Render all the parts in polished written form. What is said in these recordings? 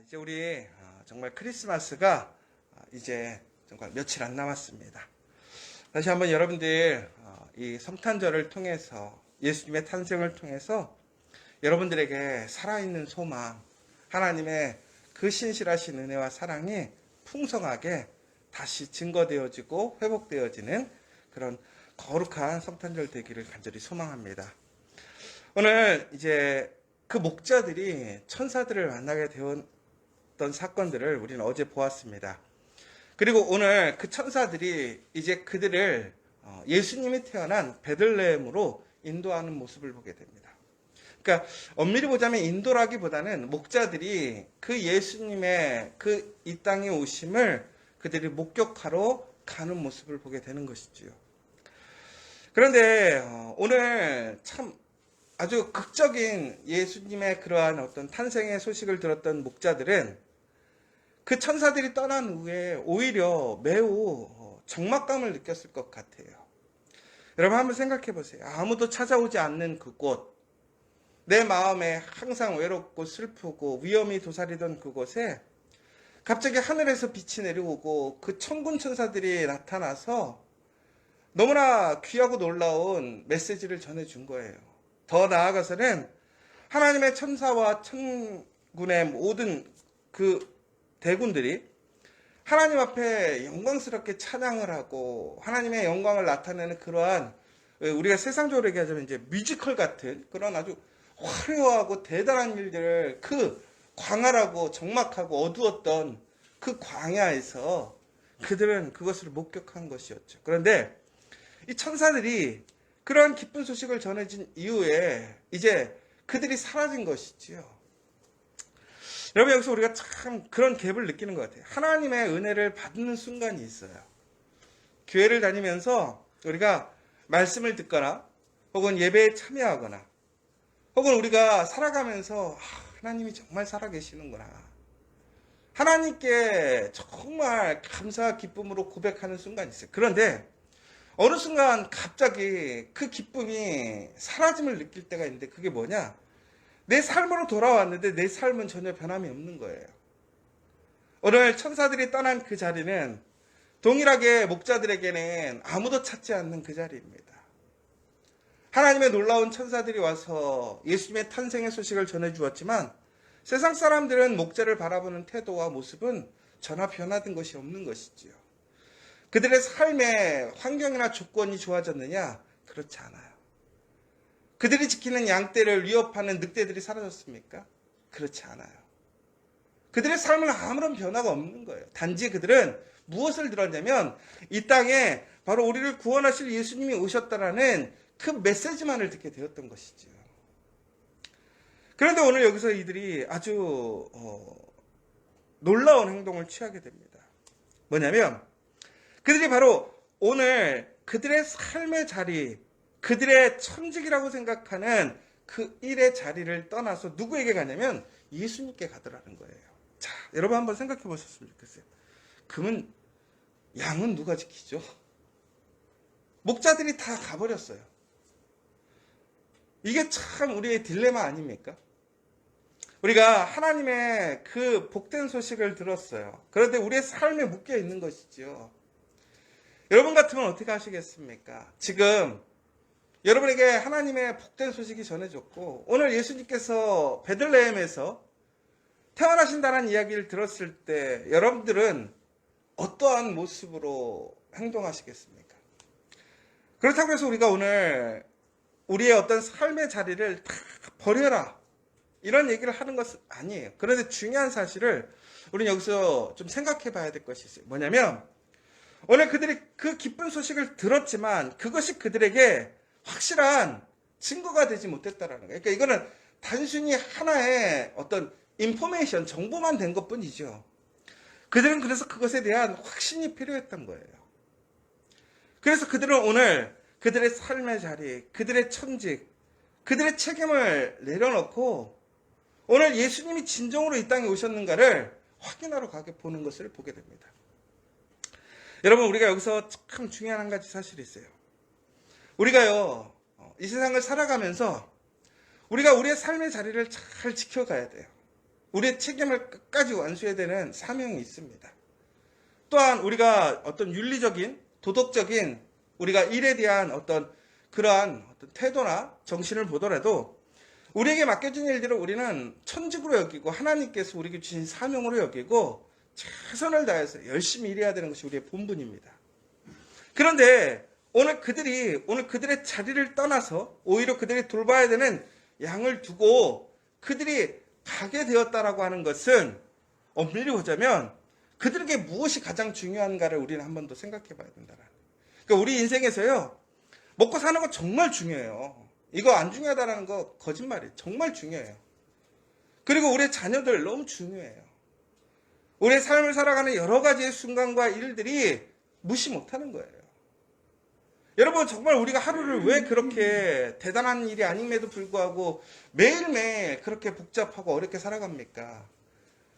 이제 우리 정말 크리스마스가 이제 정말 며칠 안 남았습니다. 다시 한번 여러분들 이 성탄절을 통해서 예수님의 탄생을 통해서 여러분들에게 살아있는 소망, 하나님의 그 신실하신 은혜와 사랑이 풍성하게 다시 증거되어지고 회복되어지는 그런 거룩한 성탄절 되기를 간절히 소망합니다. 오늘 이제 그 목자들이 천사들을 만나게 되었던 사건들을 우리는 어제 보았습니다. 그리고 오늘 그 천사들이 이제 그들을 예수님이 태어난 베들레헴으로 인도하는 모습을 보게 됩니다. 그러니까 엄밀히 보자면 인도라기보다는 목자들이 그 예수님의 그 이 땅에 오심을 그들이 목격하러 가는 모습을 보게 되는 것이지요. 그런데 오늘 참 아주 극적인 예수님의 그러한 어떤 탄생의 소식을 들었던 목자들은 그 천사들이 떠난 후에 오히려 매우 적막감을 느꼈을 것 같아요. 여러분 한번 생각해 보세요. 아무도 찾아오지 않는 그곳, 내 마음에 항상 외롭고 슬프고 위험이 도사리던 그곳에 갑자기 하늘에서 빛이 내려오고 그 천군 천사들이 나타나서 너무나 귀하고 놀라운 메시지를 전해준 거예요. 더 나아가서는 하나님의 천사와 천군의 모든 그 대군들이 하나님 앞에 영광스럽게 찬양을 하고 하나님의 영광을 나타내는 그러한, 우리가 세상적으로 얘기하자면 이제 뮤지컬 같은 그런 아주 화려하고 대단한 일들을 그 광활하고 적막하고 어두웠던 그 광야에서 그들은 그것을 목격한 것이었죠. 그런데 이 천사들이 그런 기쁜 소식을 전해진 이후에 이제 그들이 사라진 것이지요. 여러분 여기서 우리가 참 그런 갭을 느끼는 것 같아요. 하나님의 은혜를 받는 순간이 있어요. 교회를 다니면서 우리가 말씀을 듣거나 혹은 예배에 참여하거나 혹은 우리가 살아가면서 하나님이 정말 살아계시는구나, 하나님께 정말 감사와 기쁨으로 고백하는 순간이 있어요. 그런데 어느 순간 갑자기 그 기쁨이 사라짐을 느낄 때가 있는데 그게 뭐냐? 내 삶으로 돌아왔는데 내 삶은 전혀 변함이 없는 거예요. 오늘 천사들이 떠난 그 자리는 동일하게 목자들에게는 아무도 찾지 않는 그 자리입니다. 하나님의 놀라운 천사들이 와서 예수님의 탄생의 소식을 전해주었지만 세상 사람들은 목자를 바라보는 태도와 모습은 전혀 변화된 것이 없는 것이지요. 그들의 삶의 환경이나 조건이 좋아졌느냐? 그렇지 않아요. 그들이 지키는 양떼를 위협하는 늑대들이 사라졌습니까? 그렇지 않아요. 그들의 삶은 아무런 변화가 없는 거예요. 단지 그들은 무엇을 들었냐면 이 땅에 바로 우리를 구원하실 예수님이 오셨다라는 그 메시지만을 듣게 되었던 것이죠. 그런데 오늘 여기서 이들이 아주 놀라운 행동을 취하게 됩니다. 뭐냐면 그들이 바로 오늘 그들의 삶의 자리, 그들의 천직이라고 생각하는 그 일의 자리를 떠나서 누구에게 가냐면 예수님께 가더라는 거예요. 자, 여러분 한번 생각해 보셨으면 좋겠어요. 그러면 양은 누가 지키죠? 목자들이 다 가버렸어요. 이게 참 우리의 딜레마 아닙니까? 우리가 하나님의 그 복된 소식을 들었어요. 그런데 우리의 삶에 묶여 있는 것이지요. 여러분 같으면 어떻게 하시겠습니까? 지금 여러분에게 하나님의 복된 소식이 전해졌고 오늘 예수님께서 베들레헴에서 태어나신다는 이야기를 들었을 때 여러분들은 어떠한 모습으로 행동하시겠습니까? 그렇다고 해서 우리가 오늘 우리의 어떤 삶의 자리를 다 버려라 이런 얘기를 하는 것은 아니에요. 그런데 중요한 사실을 우리는 여기서 좀 생각해 봐야 될 것이 있어요. 뭐냐면 오늘 그들이 그 기쁜 소식을 들었지만 그것이 그들에게 확실한 증거가 되지 못했다라는 거예요. 그러니까 이거는 단순히 하나의 어떤 인포메이션, 정보만 된 것뿐이죠. 그들은 그래서 그것에 대한 확신이 필요했던 거예요. 그래서 그들은 오늘 그들의 삶의 자리, 그들의 천직, 그들의 책임을 내려놓고 오늘 예수님이 진정으로 이 땅에 오셨는가를 확인하러 가게 보는 것을 보게 됩니다. 여러분 우리가 여기서 참 중요한 한 가지 사실이 있어요. 우리가요 이 세상을 살아가면서 우리가 우리의 삶의 자리를 잘 지켜가야 돼요. 우리의 책임을 끝까지 완수해야 되는 사명이 있습니다. 또한 우리가 어떤 윤리적인, 도덕적인 우리가 일에 대한 어떤 그러한 어떤 태도나 정신을 보더라도 우리에게 맡겨진 일들을 우리는 천직으로 여기고 하나님께서 우리에게 주신 사명으로 여기고 최선을 다해서 열심히 일해야 되는 것이 우리의 본분입니다. 그런데 오늘 그들의 자리를 떠나서 오히려 그들이 돌봐야 되는 양을 두고 그들이 가게 되었다라고 하는 것은 엄밀히 보자면 그들에게 무엇이 가장 중요한가를 우리는 한 번 더 생각해 봐야 된다는. 그러니까 우리 인생에서요, 먹고 사는 거 정말 중요해요. 이거 안 중요하다는 거 거짓말이에요. 정말 중요해요. 그리고 우리의 자녀들 너무 중요해요. 우리의 삶을 살아가는 여러 가지의 순간과 일들이 무시 못하는 거예요. 여러분, 정말 우리가 하루를 왜 그렇게 대단한 일이 아님에도 불구하고 매일매일 그렇게 복잡하고 어렵게 살아갑니까?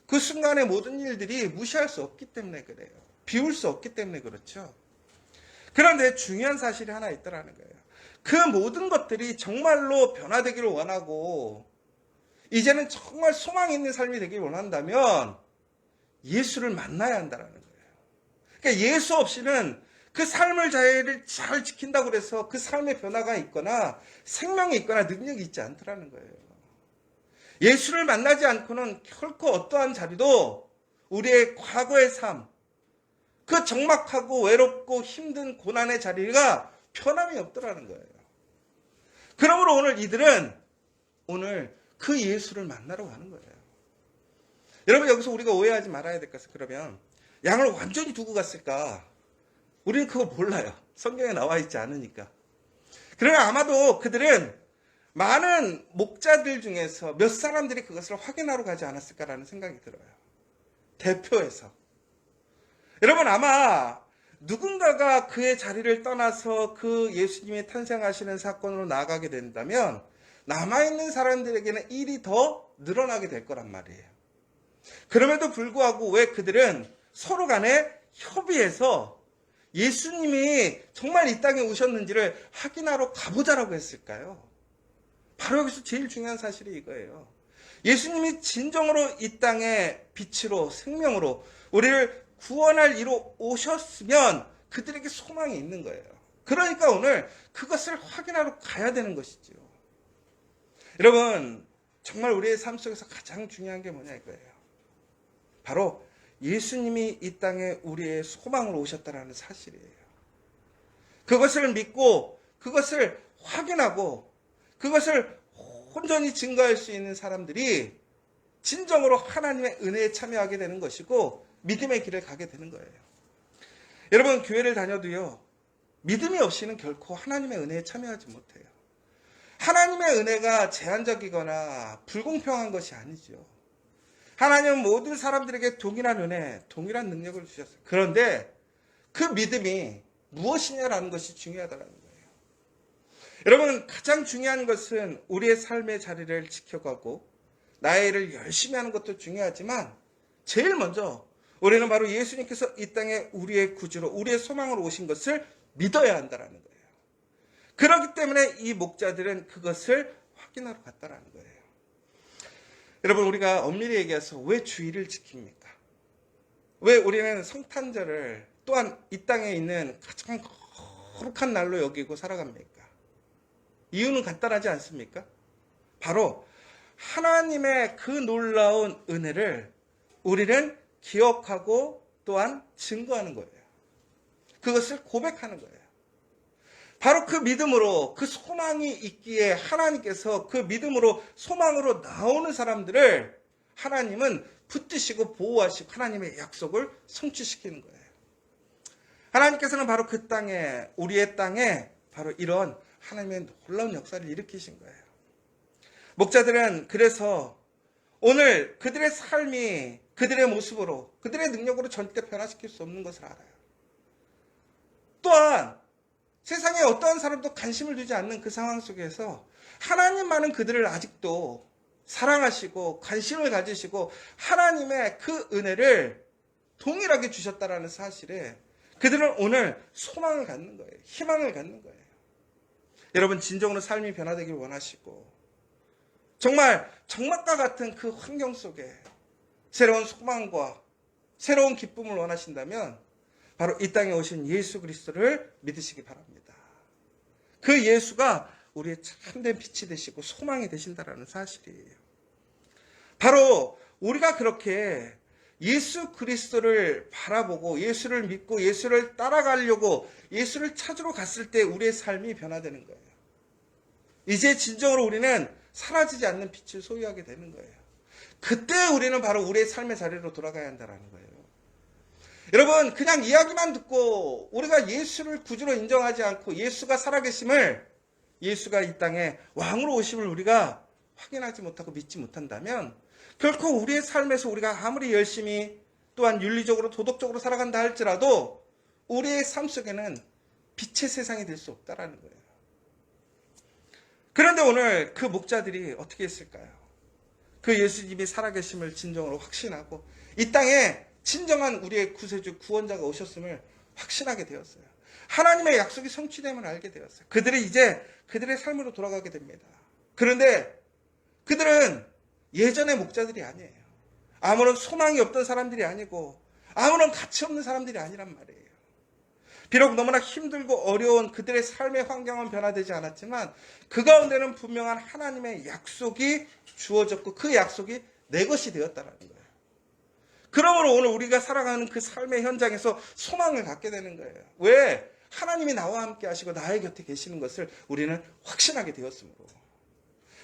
그 순간의 모든 일들이 무시할 수 없기 때문에 그래요. 비울 수 없기 때문에 그렇죠. 그런데 중요한 사실이 하나 있다라는 거예요. 그 모든 것들이 정말로 변화되기를 원하고 이제는 정말 소망 있는 삶이 되기를 원한다면 예수를 만나야 한다는 거예요. 그러니까 예수 없이는 그 삶을 잘 지킨다고 해서 그 삶의 변화가 있거나 생명이 있거나 능력이 있지 않더라는 거예요. 예수를 만나지 않고는 결코 어떠한 자리도 우리의 과거의 삶, 그 적막하고 외롭고 힘든 고난의 자리가 편함이 없더라는 거예요. 그러므로 오늘 이들은 오늘 그 예수를 만나러 가는 거예요. 여러분, 여기서 우리가 오해하지 말아야 될 것은, 그러면 양을 완전히 두고 갔을까? 우리는 그거 몰라요. 성경에 나와 있지 않으니까. 그러나 아마도 그들은 많은 목자들 중에서 몇 사람들이 그것을 확인하러 가지 않았을까라는 생각이 들어요. 대표해서. 여러분, 아마 누군가가 그의 자리를 떠나서 그 예수님이 탄생하시는 사건으로 나아가게 된다면 남아있는 사람들에게는 일이 더 늘어나게 될 거란 말이에요. 그럼에도 불구하고 왜 그들은 서로 간에 협의해서 예수님이 정말 이 땅에 오셨는지를 확인하러 가보자라고 했을까요? 바로 여기서 제일 중요한 사실이 이거예요. 예수님이 진정으로 이 땅에 빛으로 생명으로 우리를 구원할 이로 오셨으면 그들에게 소망이 있는 거예요. 그러니까 오늘 그것을 확인하러 가야 되는 것이죠. 여러분, 정말 우리의 삶 속에서 가장 중요한 게 뭐냐 이거예요. 바로 예수님이 이 땅에 우리의 소망으로 오셨다는 사실이에요. 그것을 믿고 그것을 확인하고 그것을 온전히 증거할 수 있는 사람들이 진정으로 하나님의 은혜에 참여하게 되는 것이고 믿음의 길을 가게 되는 거예요. 여러분, 교회를 다녀도요, 믿음이 없이는 결코 하나님의 은혜에 참여하지 못해요. 하나님의 은혜가 제한적이거나 불공평한 것이 아니죠. 하나님은 모든 사람들에게 동일한 은혜, 동일한 능력을 주셨어요. 그런데 그 믿음이 무엇이냐라는 것이 중요하다는 거예요. 여러분, 가장 중요한 것은 우리의 삶의 자리를 지켜가고 나의 일을 열심히 하는 것도 중요하지만 제일 먼저 우리는 바로 예수님께서 이 땅에 우리의 구주로, 우리의 소망으로 오신 것을 믿어야 한다는 거예요. 그렇기 때문에 이 목자들은 그것을 확인하러 갔다는 거예요. 여러분, 우리가 엄밀히 얘기해서 왜 주일을 지킵니까? 왜 우리는 성탄절을 또한 이 땅에 있는 가장 거룩한 날로 여기고 살아갑니까? 이유는 간단하지 않습니까? 바로 하나님의 그 놀라운 은혜를 우리는 기억하고 또한 증거하는 거예요. 그것을 고백하는 거예요. 바로 그 믿음으로, 그 소망이 있기에 하나님께서 그 믿음으로 소망으로 나오는 사람들을 하나님은 붙드시고 보호하시고 하나님의 약속을 성취시키는 거예요. 하나님께서는 바로 그 땅에, 우리의 땅에 바로 이런 하나님의 놀라운 역사를 일으키신 거예요. 목자들은 그래서 오늘 그들의 삶이 그들의 모습으로, 그들의 능력으로 절대 변화시킬 수 없는 것을 알아요. 또한 세상에 어떠한 사람도 관심을 두지 않는 그 상황 속에서 하나님만은 그들을 아직도 사랑하시고 관심을 가지시고 하나님의 그 은혜를 동일하게 주셨다라는 사실에 그들은 오늘 소망을 갖는 거예요. 희망을 갖는 거예요. 여러분, 진정으로 삶이 변화되길 원하시고 정말 적막과 같은 그 환경 속에 새로운 소망과 새로운 기쁨을 원하신다면 바로 이 땅에 오신 예수 그리스도를 믿으시기 바랍니다. 그 예수가 우리의 참된 빛이 되시고 소망이 되신다라는 사실이에요. 바로 우리가 그렇게 예수 그리스도를 바라보고 예수를 믿고 예수를 따라가려고 예수를 찾으러 갔을 때 우리의 삶이 변화되는 거예요. 이제 진정으로 우리는 사라지지 않는 빛을 소유하게 되는 거예요. 그때 우리는 바로 우리의 삶의 자리로 돌아가야 한다는 거예요. 여러분, 그냥 이야기만 듣고 우리가 예수를 구주로 인정하지 않고 예수가 살아계심을, 예수가 이 땅에 왕으로 오심을 우리가 확인하지 못하고 믿지 못한다면 결코 우리의 삶에서 우리가 아무리 열심히 또한 윤리적으로 도덕적으로 살아간다 할지라도 우리의 삶 속에는 빛의 세상이 될 수 없다라는 거예요. 그런데 오늘 그 목자들이 어떻게 했을까요? 그 예수님이 살아계심을 진정으로 확신하고 이 땅에 진정한 우리의 구세주 구원자가 오셨음을 확신하게 되었어요. 하나님의 약속이 성취됨을 알게 되었어요. 그들이 이제 그들의 삶으로 돌아가게 됩니다. 그런데 그들은 예전의 목자들이 아니에요. 아무런 소망이 없던 사람들이 아니고 아무런 가치 없는 사람들이 아니란 말이에요. 비록 너무나 힘들고 어려운 그들의 삶의 환경은 변화되지 않았지만 그 가운데는 분명한 하나님의 약속이 주어졌고 그 약속이 내 것이 되었다는 거예요. 그러므로 오늘 우리가 살아가는 그 삶의 현장에서 소망을 갖게 되는 거예요. 왜? 하나님이 나와 함께 하시고 나의 곁에 계시는 것을 우리는 확신하게 되었으므로.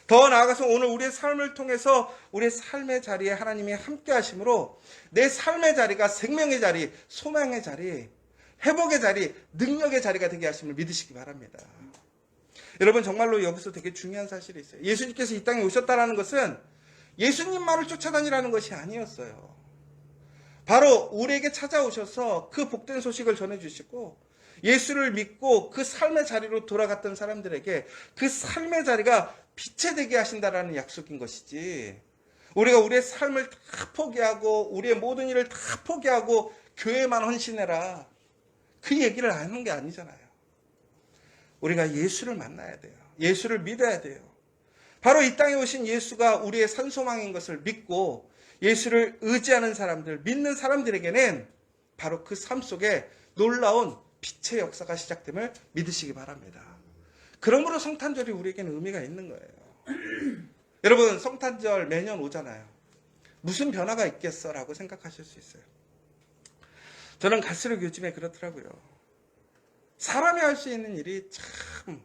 더 나아가서 오늘 우리의 삶을 통해서 우리의 삶의 자리에 하나님이 함께 하심으로 내 삶의 자리가 생명의 자리, 소망의 자리, 회복의 자리, 능력의 자리가 되게 하심을 믿으시기 바랍니다. 여러분, 정말로 여기서 되게 중요한 사실이 있어요. 예수님께서 이 땅에 오셨다는 것은 예수님만을 쫓아다니라는 것이 아니었어요. 바로 우리에게 찾아오셔서 그 복된 소식을 전해주시고 예수를 믿고 그 삶의 자리로 돌아갔던 사람들에게 그 삶의 자리가 빛이 되게 하신다라는 약속인 것이지, 우리가 우리의 삶을 다 포기하고 우리의 모든 일을 다 포기하고 교회만 헌신해라, 그 얘기를 하는 게 아니잖아요. 우리가 예수를 만나야 돼요. 예수를 믿어야 돼요. 바로 이 땅에 오신 예수가 우리의 산소망인 것을 믿고 예수를 의지하는 사람들, 믿는 사람들에게는 바로 그 삶 속에 놀라운 빛의 역사가 시작됨을 믿으시기 바랍니다. 그러므로 성탄절이 우리에게는 의미가 있는 거예요. 여러분, 성탄절 매년 오잖아요. 무슨 변화가 있겠어라고 생각하실 수 있어요. 저는 갈수록 요즘에 그렇더라고요. 사람이 할 수 있는 일이 참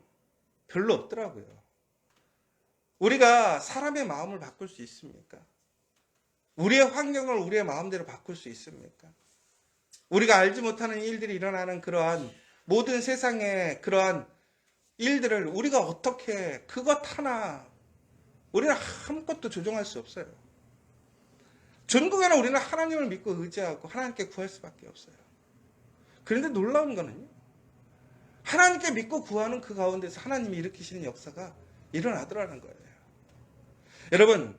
별로 없더라고요. 우리가 사람의 마음을 바꿀 수 있습니까? 우리의 환경을 우리의 마음대로 바꿀 수 있습니까? 우리가 알지 못하는 일들이 일어나는 그러한 모든 세상의 그러한 일들을 우리가 어떻게 그것 하나 우리는 아무것도 조종할 수 없어요. 전국에는 우리는 하나님을 믿고 의지하고 하나님께 구할 수밖에 없어요. 그런데 놀라운 거는요, 하나님께 믿고 구하는 그 가운데서 하나님이 일으키시는 역사가 일어나더라는 거예요. 여러분,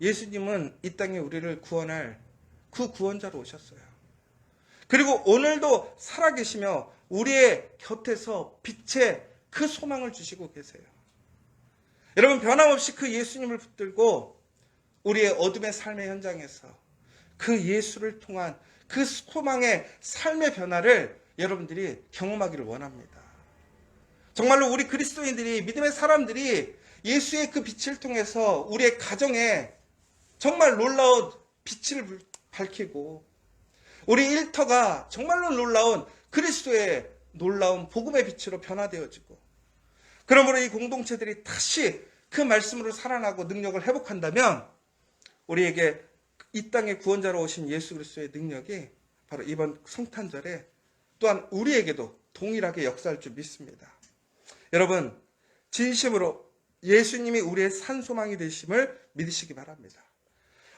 예수님은 이 땅에 우리를 구원할 그 구원자로 오셨어요. 그리고 오늘도 살아계시며 우리의 곁에서 빛의 그 소망을 주시고 계세요. 여러분, 변함없이 그 예수님을 붙들고 우리의 어둠의 삶의 현장에서 그 예수를 통한 그 소망의 삶의 변화를 여러분들이 경험하기를 원합니다. 정말로 우리 그리스도인들이, 믿음의 사람들이 예수의 그 빛을 통해서 우리의 가정에 정말 놀라운 빛을 밝히고 우리 일터가 정말로 놀라운 그리스도의 놀라운 복음의 빛으로 변화되어지고, 그러므로 이 공동체들이 다시 그 말씀으로 살아나고 능력을 회복한다면 우리에게 이 땅의 구원자로 오신 예수 그리스도의 능력이 바로 이번 성탄절에 또한 우리에게도 동일하게 역사할 줄 믿습니다. 여러분, 진심으로 예수님이 우리의 산소망이 되심을 믿으시기 바랍니다.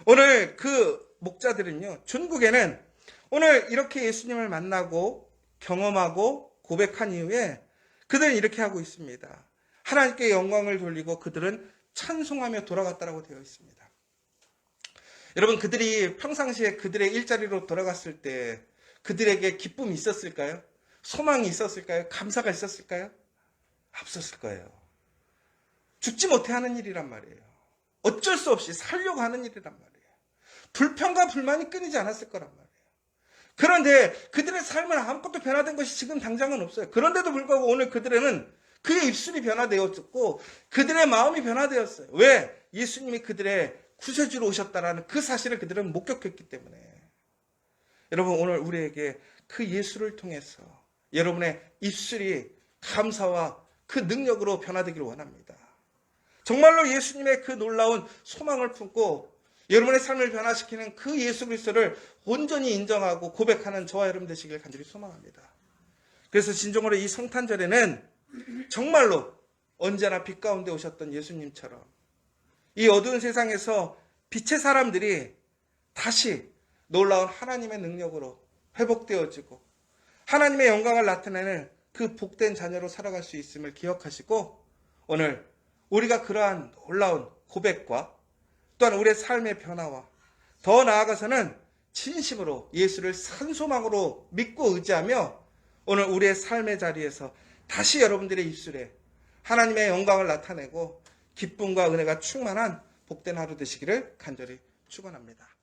오늘 그 목자들은요, 전국에는 오늘 이렇게 예수님을 만나고 경험하고 고백한 이후에 그들은 이렇게 하고 있습니다. 하나님께 영광을 돌리고 그들은 찬송하며 돌아갔다라고 되어 있습니다. 여러분, 그들이 평상시에 그들의 일자리로 돌아갔을 때 그들에게 기쁨이 있었을까요? 소망이 있었을까요? 감사가 있었을까요? 없었을 거예요. 죽지 못해 하는 일이란 말이에요. 어쩔 수 없이 살려고 하는 일이란 말이에요. 불평과 불만이 끊이지 않았을 거란 말이에요. 그런데 그들의 삶은 아무것도 변화된 것이 지금 당장은 없어요. 그런데도 불구하고 오늘 그들은 그의 입술이 변화되었고 그들의 마음이 변화되었어요. 왜? 예수님이 그들의 구세주로 오셨다라는 그 사실을 그들은 목격했기 때문에. 여러분, 오늘 우리에게 그 예수를 통해서 여러분의 입술이 감사와 그 능력으로 변화되기를 원합니다. 정말로 예수님의 그 놀라운 소망을 품고 여러분의 삶을 변화시키는 그 예수 그리스도를 온전히 인정하고 고백하는 저와 여러분 되시길 간절히 소망합니다. 그래서 진정으로 이 성탄절에는 정말로 언제나 빛 가운데 오셨던 예수님처럼 이 어두운 세상에서 빛의 사람들이 다시 놀라운 하나님의 능력으로 회복되어지고 하나님의 영광을 나타내는 그 복된 자녀로 살아갈 수 있음을 기억하시고 오늘 우리가 그러한 놀라운 고백과 또한 우리의 삶의 변화와 더 나아가서는 진심으로 예수를 산소망으로 믿고 의지하며 오늘 우리의 삶의 자리에서 다시 여러분들의 입술에 하나님의 영광을 나타내고 기쁨과 은혜가 충만한 복된 하루 되시기를 간절히 축원합니다.